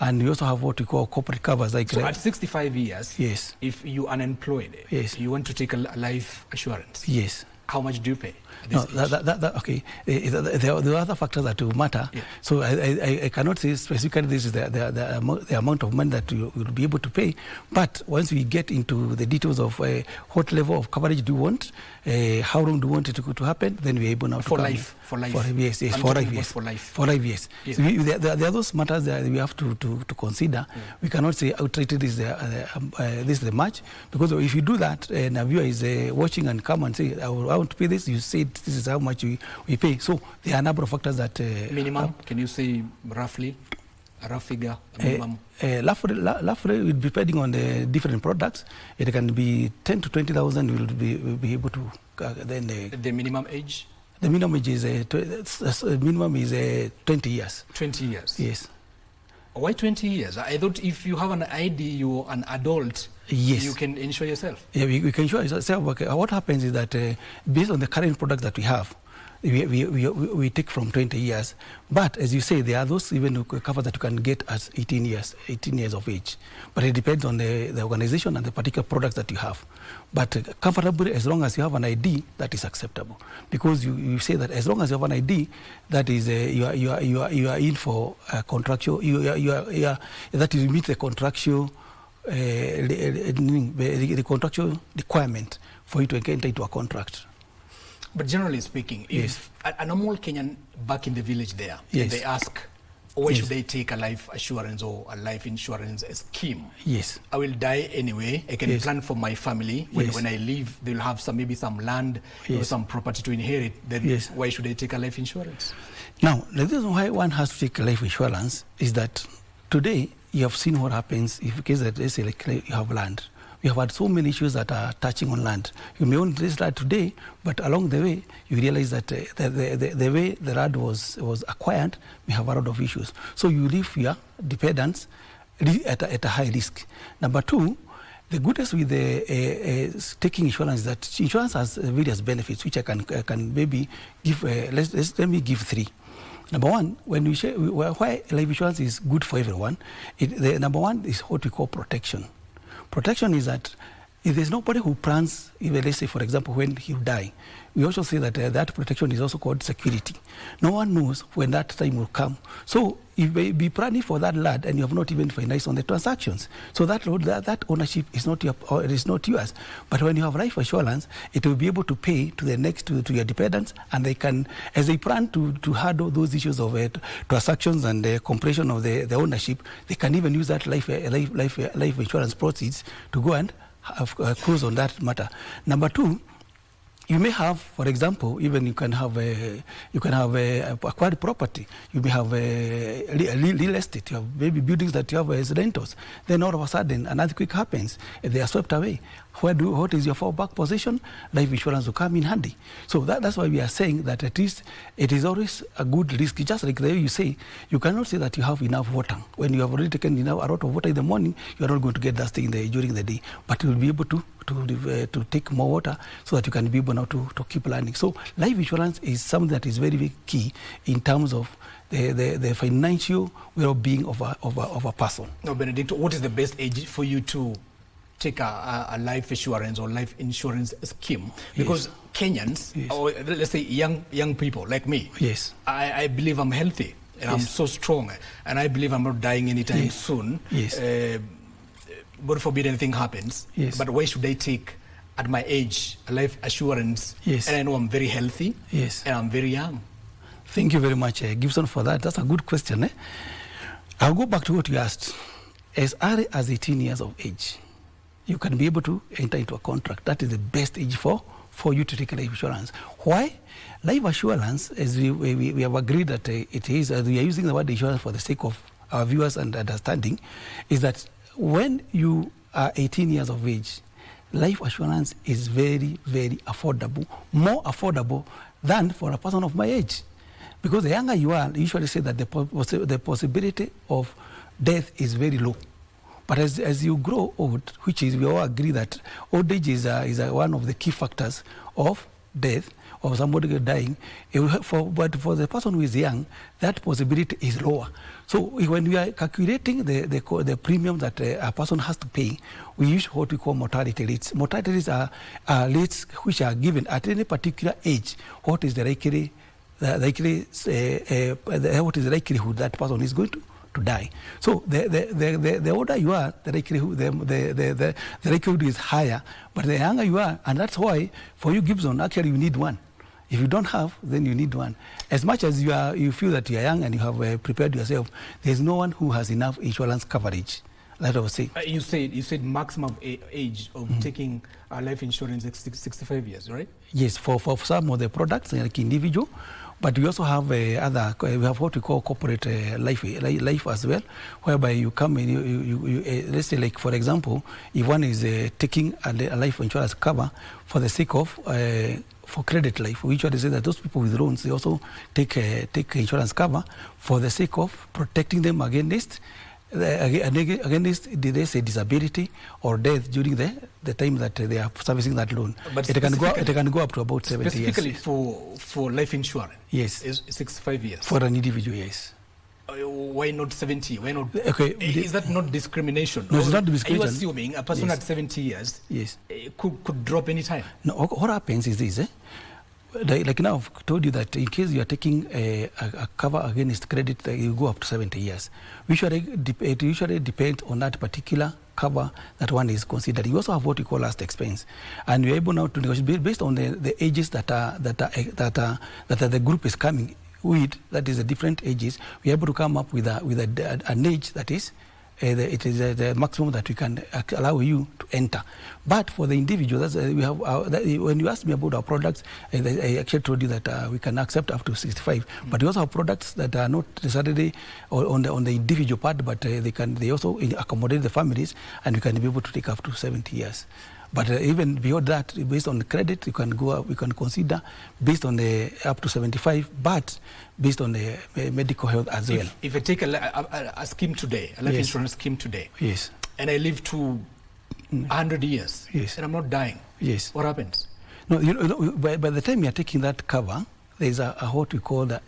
Speaker 12: and we also have what we call corporate covers. Like
Speaker 2: so at 65 years,
Speaker 12: yes,
Speaker 2: if you are unemployed,
Speaker 12: yes,
Speaker 2: you want to take a life assurance,
Speaker 12: yes,
Speaker 2: how much do you pay?
Speaker 12: No, okay. There are other factors that will matter. Yeah. So I cannot say specifically this is the amount of money that you will be able to pay. But once we get into the details of what level of coverage do you want, how long do you want it to happen, then we're able now to
Speaker 2: for life.
Speaker 12: Yes, for 5 years. For 5 years. Yeah. So there are those matters that we have to consider. Yeah. We cannot say outright this is the match, because if you do that and a viewer is watching and come and say I want to pay this, you say this is how much we pay. So there are a number of factors that
Speaker 2: minimum. Can you say roughly a rough figure? Minimum.
Speaker 12: Roughly, depending on the different products, it can be 10 to 20,000. We'll be able to then
Speaker 2: the minimum age.
Speaker 12: The minimum age is 20 years.
Speaker 2: 20 years.
Speaker 12: Yes.
Speaker 2: Why 20 years? I thought if you have an ID, you're an adult.
Speaker 12: Yes.
Speaker 2: You can insure yourself.
Speaker 12: Yeah, we can insure yourself. What happens is that based on the current product that we have, we take from 20 years. But as you say, there are those even cover that you can get as 18 years of age. But it depends on the organization and the particular products that you have. But comfortably, as long as you have an ID, that is acceptable. Because you say that as long as you have an ID, that is you are in for contractual. That is, you meet the contractual the contractual requirement for you to enter into a contract.
Speaker 2: But generally speaking, if a normal Kenyan back in the village there,
Speaker 12: yes.
Speaker 2: they ask, why should they take a life assurance or a life insurance scheme?
Speaker 12: Yes.
Speaker 2: I will die anyway. I can plan for my family. When I leave, they'll have maybe some land or some property to inherit. Then why should they take a life insurance?
Speaker 12: Now, the reason why one has to take a life insurance is that today you have seen what happens if in case that let's say like you have land. We have had so many issues that are touching on land. You may own this land today, but along the way, you realize that the way the land was acquired, we have a lot of issues. So you leave your dependents at a high risk. Number two, the goodness with taking insurance is that insurance has various benefits, which I can maybe give. Let me give three. Number one, when we share, why life insurance is good for everyone, the number one is what we call protection. Protection is that if there's nobody who plans, even let's say, for example, when you die, we also say that that protection is also called security. No one knows when that time will come. So you may be planning for that land and you have not even finalized on the transactions. So that ownership is not yours. But when you have life assurance, it will be able to pay to the next to your dependents, and they can, as they plan to handle those issues of transactions and the compression of the ownership, they can even use that life insurance proceeds to go and have cruise on that matter. Number two, you may have, for example, even you can have acquired property. You may have real estate. You have maybe buildings that you have as rentals. Then all of a sudden, an earthquake happens. They are swept away. What is your fallback position? Life insurance will come in handy. So that's why we are saying that at least it is always a good risk. Just like the way you say, you cannot say that you have enough water. When you have already taken a lot of water in the morning, you are not going to get that thing during the day. But you will be able to take more water so that you can be able now to keep learning. So life insurance is something that is very, very key in terms of the financial well-being of a person.
Speaker 2: Now, Benedict, what is the best age for you to take a life assurance or life insurance scheme? Because Kenyans, or let's say young people like me, I believe I'm healthy and I'm so strong, and I believe I'm not dying anytime soon. God forbid anything happens. But why should I take, at my age, a life assurance? And I know I'm very healthy and I'm very young.
Speaker 12: Thank you very much, Giverson, for that. That's a good question. I'll go back to what you asked. As early as 18 years of age, you can be able to enter into a contract. That is the best age for you to take a life insurance. Why? Life assurance, as we have agreed that it is, we are using the word insurance for the sake of our viewers and understanding, is that when you are 18 years of age, life assurance is very, very affordable, more affordable than for a person of my age. Because the younger you are, usually say that the possibility of death is very low. But as you grow old, which is, we all agree that old age is one of the key factors of death, of somebody dying. But for the person who is young, that possibility is lower. So when we are calculating the premium that a person has to pay, we use what we call mortality rates. Mortality rates are rates which are given at any particular age. What is the what is the likelihood that person is going to die? So the older you are, the likelihood is higher. But the younger you are, and that's why for you, Giverson, actually you need one. If you don't have, then you need one. As much as you feel that you are young and you have prepared yourself, there's no one who has enough insurance coverage. That I was saying. You
Speaker 2: said maximum age of taking life insurance is 65 years, right?
Speaker 12: Yes, for some of the products, like individual. But we also have we have what we call corporate life as well, whereby you come in, let's say, like, for example, if one is taking a life insurance cover for the sake of for credit life, we usually say that those people with loans, they also take insurance cover for the sake of protecting them against against they say disability or death during the time that they are servicing that loan.
Speaker 2: But
Speaker 12: it can go up to about 70 years.
Speaker 2: Specifically for life insurance?
Speaker 12: Yes.
Speaker 2: Is 65 years?
Speaker 12: For an individual, yes.
Speaker 2: Why not 70? Why not?
Speaker 12: Okay.
Speaker 2: Is that not discrimination?
Speaker 12: No, it's not discrimination.
Speaker 2: Are you assuming a person at 70 years could drop any time?
Speaker 12: No, what happens is this, like now I've told you that in case you are taking a cover against credit, you go up to 70 years. It usually depends on that particular cover that one is considering. You also have what we call last expense, and you're able now to negotiate based on the ages that the group is coming with. That is the different ages. We're able to come up with an age that is. It is the maximum that we can allow you to enter. But for the individual, we have when you asked me about our products, I actually told you that we can accept up to 65. But we also have products that are not necessarily on the individual part, but they also accommodate the families, and we can be able to take up to 70 years. But even beyond that, based on the credit, you can go up, we can consider based on the up to 75, but based on the medical health as well.
Speaker 2: If I take a scheme today, a life insurance scheme today,
Speaker 12: yes,
Speaker 2: and I live to 100 years,
Speaker 12: yes,
Speaker 2: and I'm not dying,
Speaker 12: yes,
Speaker 2: what happens?
Speaker 12: No, by the time you're taking that cover, there's a what we call the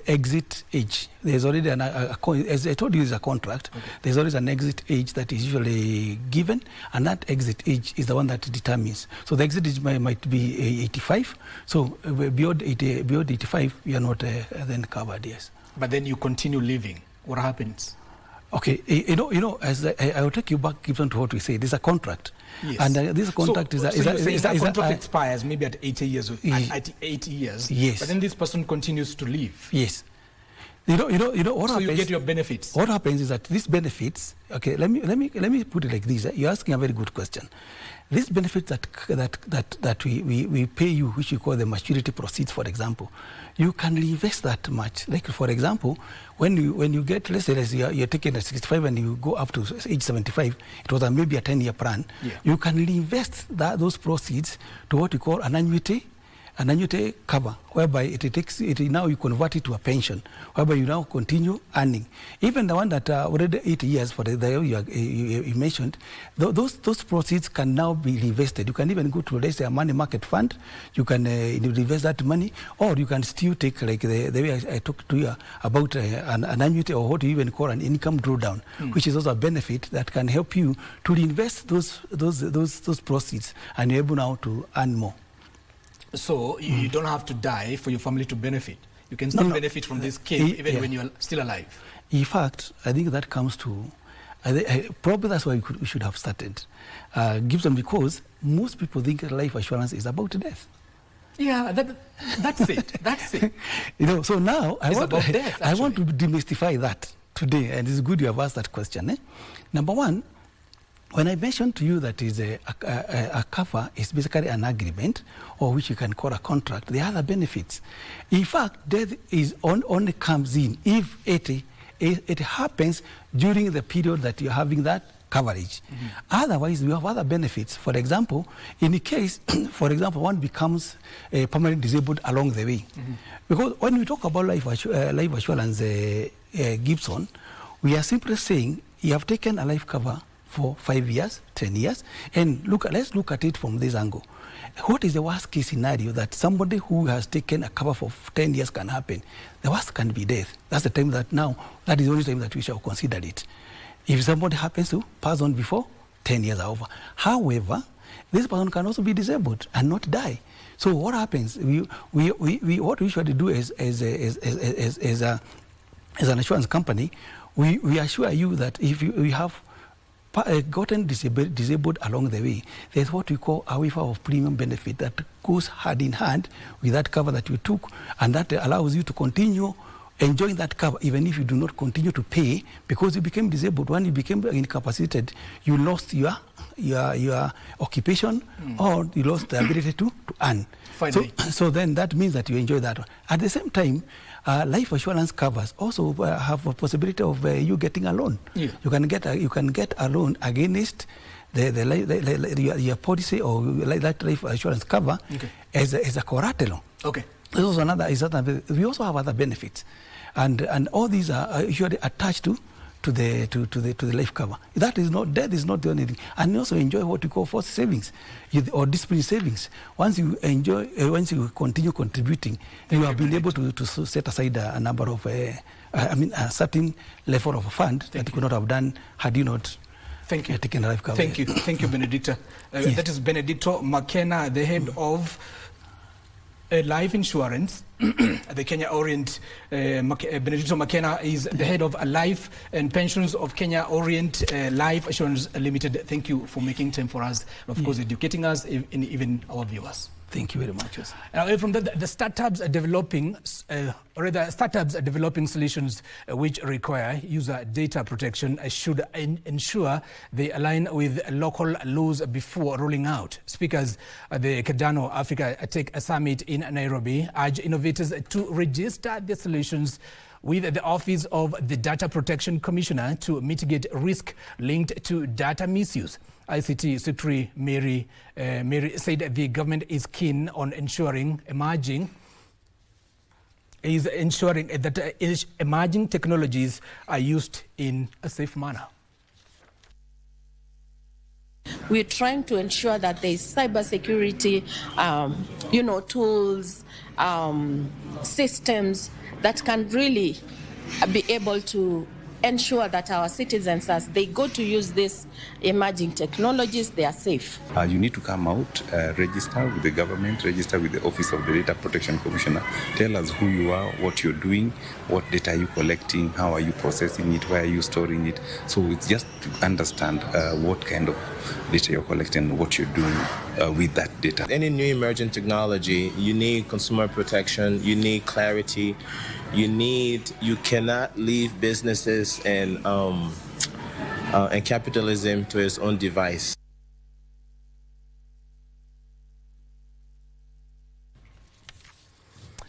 Speaker 12: exit age. There's already as I told you, is a contract. Okay. There's always an exit age that is usually given, and that exit age is the one that determines. So the exit age might be 85. So beyond 85, you are not then covered. Yes.
Speaker 2: But then you continue living. What happens?
Speaker 12: Okay, you know, as I will take you back, Giverson, to what we say. There's a contract,
Speaker 2: yes,
Speaker 12: and this contract
Speaker 2: so the contract expires maybe at 80 years. At 80 years,
Speaker 12: yes.
Speaker 2: But then this person continues to live.
Speaker 12: Yes. You know what
Speaker 2: so
Speaker 12: happens.
Speaker 2: You get your benefits.
Speaker 12: What happens is that these benefits. Okay, let me put it like this. You're asking a very good question. These benefits that we pay you, which we call the maturity proceeds, for example, you can reinvest that much. Like for example, when you get, let's say you're taking at 65 and you go up to age 75, it was maybe a 10-year plan. Yeah. You can reinvest those proceeds to what we call an annuity cover, whereby now you convert it to a pension, whereby you now continue earning. Even the one that already 80 years for the you mentioned, those proceeds can now be reinvested. You can even go to, let's say, a money market fund. You can reinvest that money, or you can still take, like the way I talked to you about an annuity, or what you even call an income drawdown, which is also a benefit that can help you to reinvest those proceeds, and you're able now to earn more.
Speaker 2: So you don't have to die for your family to benefit. You can still benefit from this scheme even when you're still alive.
Speaker 12: In fact, I think that comes to, probably that's why we should have started Giverson, because most people think life assurance is about death.
Speaker 2: Yeah, that's it. That's it.
Speaker 12: So now I want to demystify that today, and it's good you have asked that question. Number one, when I mentioned to you that is a cover is basically an agreement, or which you can call a contract, there are other benefits. In fact, death only comes in if it happens during the period that you're having that coverage. Mm-hmm. Otherwise, we have other benefits. For example, in the case, for example, one becomes permanently disabled along the way. Mm-hmm. Because when we talk about life assurance, Giverson, we are simply saying you have taken a life cover for 5 years, 10 years, and let's look at it from this angle. What is the worst case scenario that somebody who has taken a cover for 10 years can happen? The worst can be death. That's the time that is the only time that we shall consider it. If somebody happens to pass on before, 10 years are over. However, this person can also be disabled and not die. So what happens? What we usually do as an insurance company, we assure you that if we have gotten disabled along the way, there's what we call a waiver of premium benefit that goes hand in hand with that cover that you took, and that allows you to continue enjoying that cover even if you do not continue to pay because you became disabled. When you became incapacitated, you lost your occupation, or you lost the ability to earn. So then that means that you enjoy that. At the same time, life assurance covers also have a possibility of you getting a loan. Yeah. You can get a loan against your policy or that life assurance cover, okay, as a collateral. Okay. This is another. We also have other benefits, and all these are usually attached to to the life cover. That is not, death is not the only thing. And you also enjoy what we call forced savings or discipline savings. Once you enjoy, once you continue contributing, you have been able to set aside a number of, a certain level of a fund that you could not have done had you not taken a life cover.
Speaker 2: Thank you, Benedicta.
Speaker 12: Yes.
Speaker 2: That is Benedicto McKenna, the head of life insurance. The Kenya Orient, Benedicto McKenna is the head of life and pensions of Kenya Orient Life Assurance Limited. Thank you for making time for us, and of course educating us and even our viewers.
Speaker 12: Thank you very much. Yes.
Speaker 2: From the startups are developing, startups are developing solutions which require user data protection should ensure they align with local laws before rolling out. Speakers at the Kadano Africa Tech Summit in Nairobi urge innovators to register their solutions with the Office of the Data Protection Commissioner to mitigate risk linked to data misuse. ICT Secretary Mary said the government is keen on ensuring that emerging technologies are used in a safe manner.
Speaker 1: We're trying to ensure that there is cybersecurity, tools, systems that can really be able to ensure that our citizens, as they go to use these emerging technologies, they are safe.
Speaker 18: You need to come out, register with the government, register with the Office of the Data Protection Commissioner. Tell us who you are, what you're doing, what data are you collecting, how are you processing it, where are you storing it. So it's just to understand what kind of data you're collecting, what you're doing with that data.
Speaker 19: Any new emerging technology, you need consumer protection, you need clarity, you cannot leave businesses and capitalism to its own device.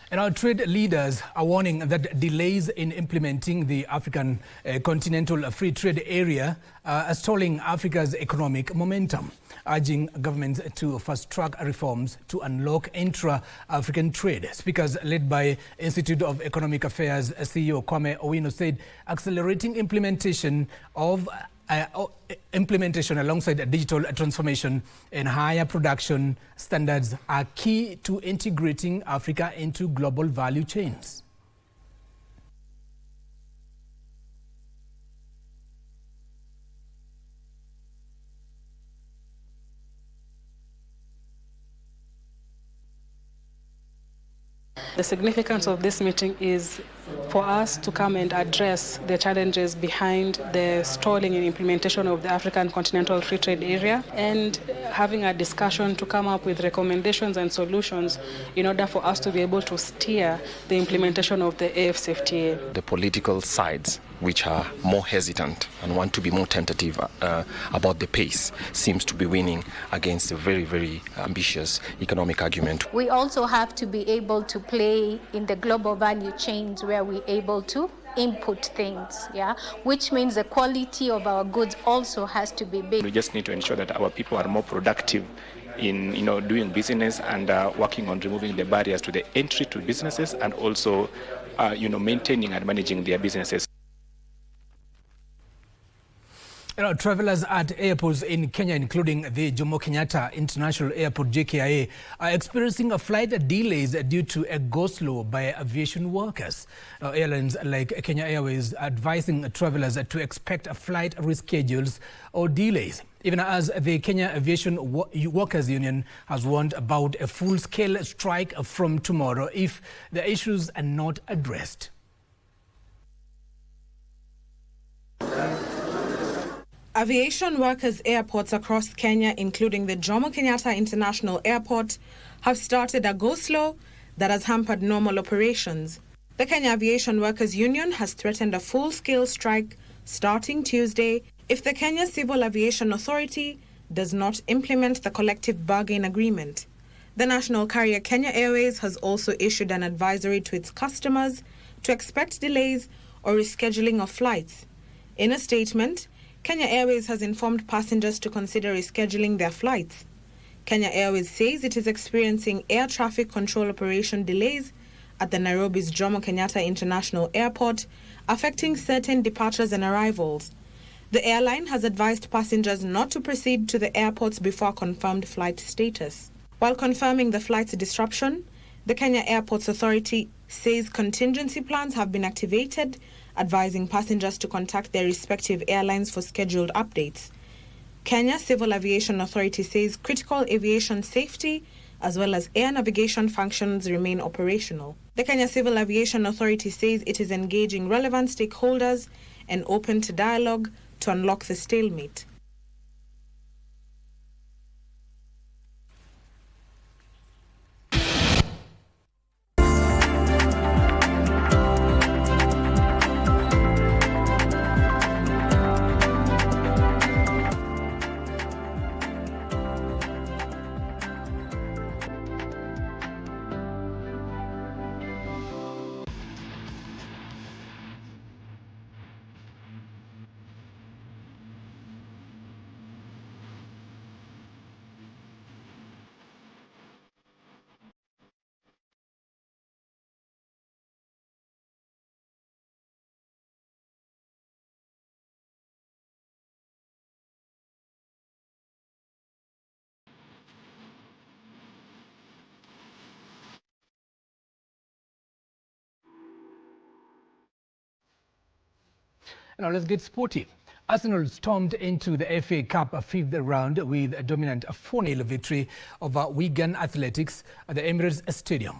Speaker 2: And our trade leaders are warning that delays in implementing the African Continental Free Trade Area are stalling Africa's economic momentum, urging governments to fast-track reforms to unlock intra-African trade. Speakers led by Institute of Economic Affairs CEO Kwame Owino said accelerating implementation alongside digital transformation and higher production standards are key to integrating Africa into global value chains.
Speaker 20: The significance of this meeting is for us to come and address the challenges behind the stalling in implementation of the African Continental Free Trade Area and having a discussion to come up with recommendations and solutions in order for us to be able to steer the implementation of the AfCFTA.
Speaker 21: The political sides, which are more hesitant and want to be more tentative about the pace, seems to be winning against a very, very ambitious economic argument.
Speaker 22: We also have to be able to play in the global value chains where we're able to input things, which means the quality of our goods also has to be big.
Speaker 24: We just need to ensure that our people are more productive in doing business and working on removing the barriers to the entry to businesses and also maintaining and managing their businesses.
Speaker 2: Travelers at airports in Kenya, including the Jomo Kenyatta International Airport (JKIA), are experiencing flight delays due to a go-slow by aviation workers. Airlines like Kenya Airways are advising travelers to expect flight reschedules or delays, even as the Kenya Aviation Workers Union has warned about a full-scale strike from tomorrow if the issues are not addressed.
Speaker 25: Aviation workers' airports across Kenya, including the Jomo Kenyatta International Airport, have started a go-slow that has hampered normal operations. The Kenya Aviation Workers Union has threatened a full-scale strike starting Tuesday if the Kenya Civil Aviation Authority does not implement the collective bargain agreement. The national carrier Kenya Airways has also issued an advisory to its customers to expect delays or rescheduling of flights. In a statement, Kenya Airways has informed passengers to consider rescheduling their flights. Kenya Airways says it is experiencing air traffic control operation delays at the Nairobi's Jomo Kenyatta International Airport affecting certain departures and arrivals. The airline has advised passengers not to proceed to the airports before confirmed flight status. While confirming the flight's disruption, the Kenya Airports Authority says contingency plans have been activated, advising passengers to contact their respective airlines for scheduled updates. Kenya Civil Aviation Authority says critical aviation safety as well as air navigation functions remain operational. The Kenya Civil Aviation Authority says it is engaging relevant stakeholders and open to dialogue to unlock the stalemate.
Speaker 2: Now let's get sporty. Arsenal stormed into the FA Cup fifth round with a dominant 4-0 victory over Wigan Athletics at the Emirates Stadium.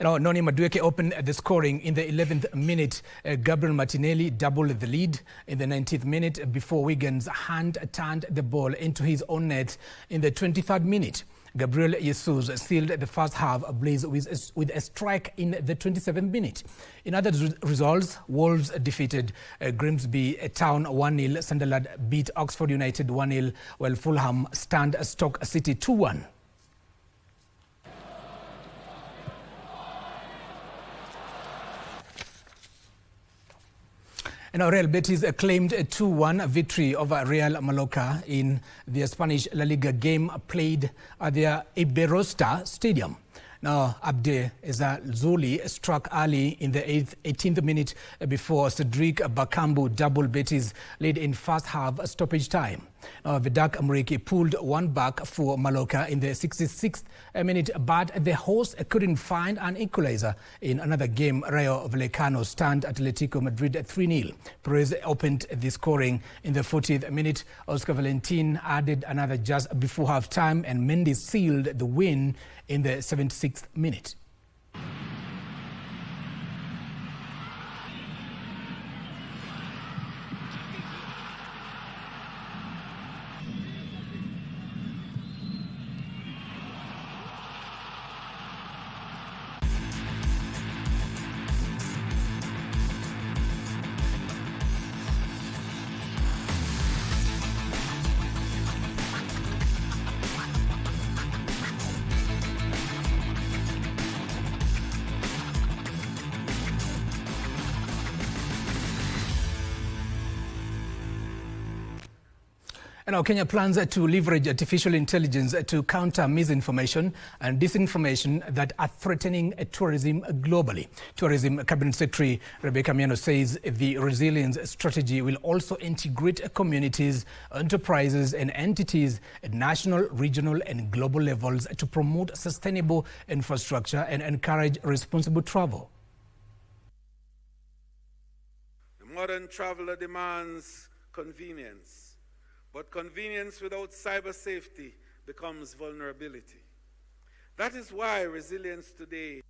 Speaker 2: Now, Noni Madueke opened the scoring in the 11th minute. Gabriel Martinelli doubled the lead in the 19th minute before Wigan's hand turned the ball into his own net in the 23rd minute. Gabriel Jesus sealed the first half ablaze with a strike in the 27th minute. In other results, Wolves defeated Grimsby Town 1-0, Sunderland beat Oxford United 1-0, while Fulham stunned Stoke City 2-1. And Real Betis claimed a 2-1 victory over Real Mallorca in the Spanish La Liga game played at their Iberostar Stadium. Now, Abde Ezzalzouli struck early in the 18th minute before Cedric Bakambu double Betis led in first half stoppage time. Now, Vedak Amriki pulled one back for Mallorca in the 66th minute, but the hosts couldn't find an equalizer. In another game, Rayo Vallecano stunned Atletico Madrid 3-0. Perez opened the scoring in the 40th minute. Oscar Valentin added another just before half-time, and Mendy sealed the win in the 76th minute. And now Kenya plans to leverage artificial intelligence to counter misinformation and disinformation that are threatening tourism globally. Tourism Cabinet Secretary Rebecca Miano says the resilience strategy will also integrate communities, enterprises and entities at national, regional and global levels to promote sustainable infrastructure and encourage responsible travel.
Speaker 3: The modern traveler demands convenience. But convenience without cyber safety becomes vulnerability. That is why resilience today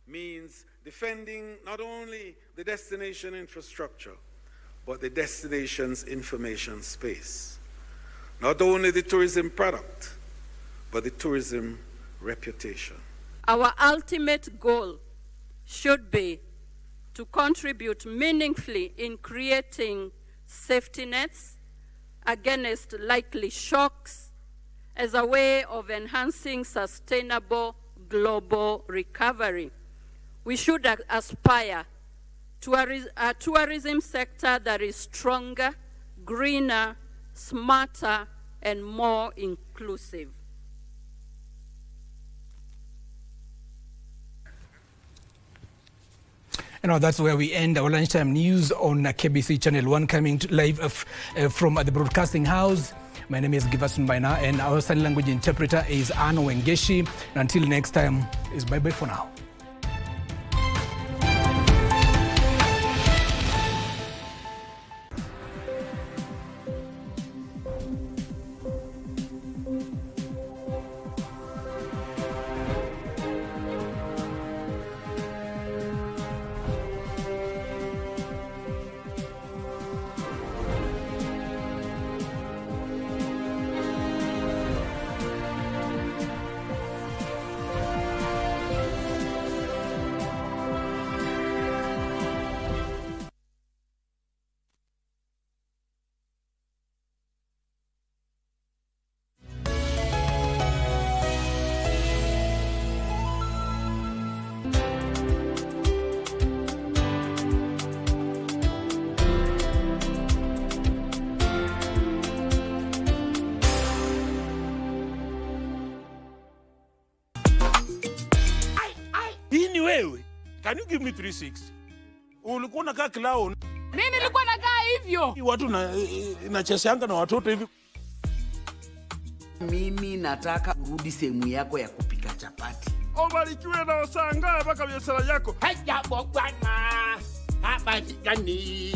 Speaker 3: means defending not only the destination infrastructure, but the destination's information space. Not only the tourism product, but the tourism reputation.
Speaker 4: Our ultimate goal should be to contribute meaningfully in creating safety nets against likely shocks as a way of enhancing sustainable global recovery. We should aspire to a tourism sector that is stronger, greener, smarter, and more inclusive.
Speaker 2: And now that's where we end our lunchtime news on KBC Channel 1, coming live from the broadcasting house. My name is Giverson Maina, and our sign language interpreter is Anno Wengeshi. And until next time, is bye-bye for now.
Speaker 5: Can you give me 360? Ulikuwa unakaa clown.
Speaker 6: Mimi nilikuwa nakaa hivyo.
Speaker 5: Watu na chesianga na watoto hivi.
Speaker 7: Mimi nataka urudi sehemu yako ya kupika chapati.
Speaker 5: Obarikiwe na osanga mpaka biashara yako.
Speaker 6: Haja bwana. Hapa jikani.